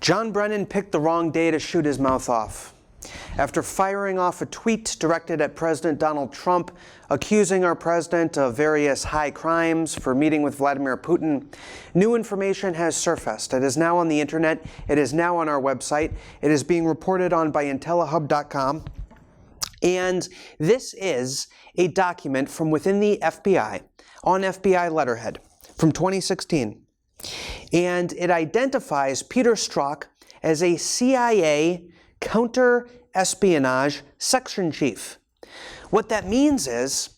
John Brennan picked the wrong day to shoot his mouth off. After firing off a tweet directed at President Donald Trump, accusing our president of various high crimes for meeting with Vladimir Putin, new information has surfaced. It is now on the internet. It is now on our website. It is being reported on by IntelliHub.com. And this is a document from within the FBI, on FBI letterhead, from 2016. And it identifies Peter Strzok as a CIA counter-espionage section chief. What that means is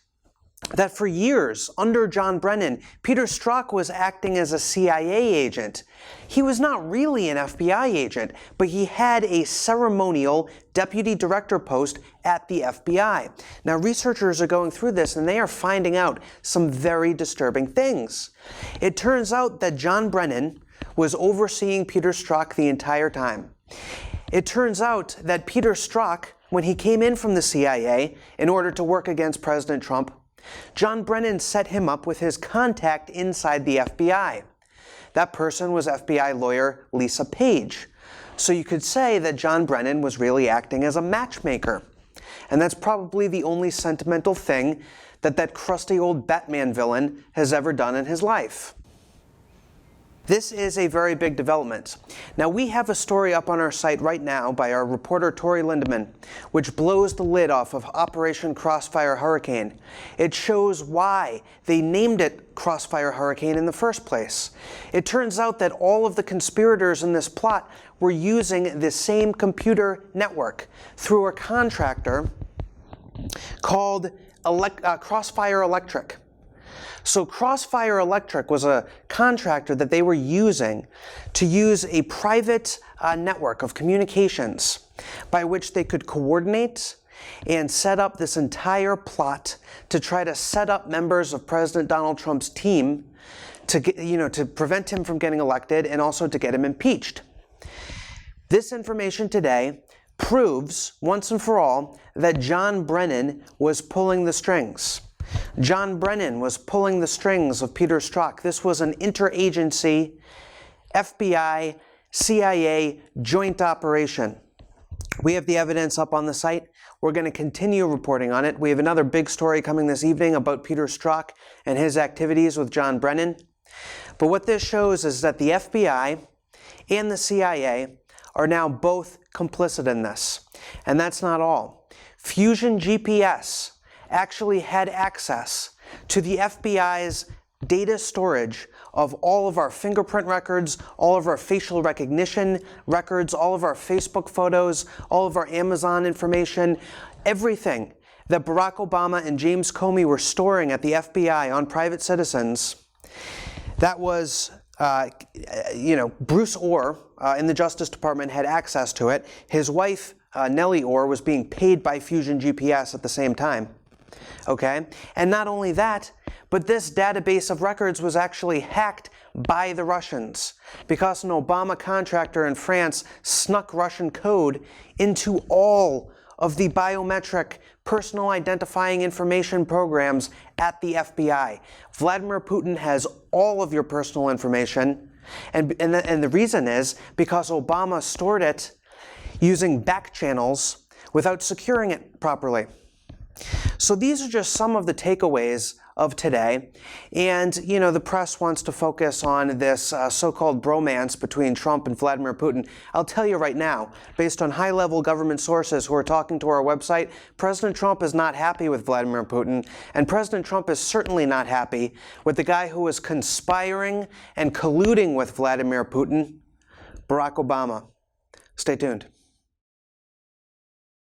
that for years, under John Brennan, Peter Strzok was acting as a CIA agent. He was not really an FBI agent, but he had a ceremonial deputy director post at the FBI. Now, researchers are going through this, and they are finding out some very disturbing things. It turns out that John Brennan was overseeing Peter Strzok the entire time. It turns out that Peter Strzok, when he came in from the CIA in order to work against President Trump, John Brennan set him up with his contact inside the FBI. That person was FBI lawyer Lisa Page. So you could say that John Brennan was really acting as a matchmaker. And that's probably the only sentimental thing that crusty old Batman villain has ever done in his life. This is a very big development. Now, we have a story up on our site right now by our reporter Tori Lindemann, which blows the lid off of Operation Crossfire Hurricane. It shows why they named it Crossfire Hurricane in the first place. It turns out that all of the conspirators in this plot were using the same computer network through a contractor called Crossfire Electric. So Crossfire Electric was a contractor that they were using to use a private network of communications by which they could coordinate and set up this entire plot to try to set up members of President Donald Trump's team to to prevent him from getting elected and also to get him impeached. This information today proves once and for all that John Brennan was pulling the strings. John Brennan was pulling the strings of Peter Strzok. This was an interagency FBI, CIA joint operation. We have the evidence up on the site. We're going to continue reporting on it. We have another big story coming this evening about Peter Strzok and his activities with John Brennan. But what this shows is that the FBI and the CIA are now both complicit in this. And that's not all. Fusion GPS actually had access to the FBI's data storage of all of our fingerprint records, all of our facial recognition records, all of our Facebook photos, all of our Amazon information, everything that Barack Obama and James Comey were storing at the FBI on private citizens. That was, Bruce Orr in the Justice Department had access to it. His wife, Nellie Orr, was being paid by Fusion GPS at the same time. Okay? And not only that, but this database of records was actually hacked by the Russians because an Obama contractor in France snuck Russian code into all of the biometric personal identifying information programs at the FBI. Vladimir Putin has all of your personal information, and the reason is because Obama stored it using back channels without securing it properly. So these are just some of the takeaways of today. And, the press wants to focus on this so-called bromance between Trump and Vladimir Putin. I'll tell you right now, based on high-level government sources who are talking to our website, President Trump is not happy with Vladimir Putin, and President Trump is certainly not happy with the guy who is conspiring and colluding with Vladimir Putin, Barack Obama. Stay tuned.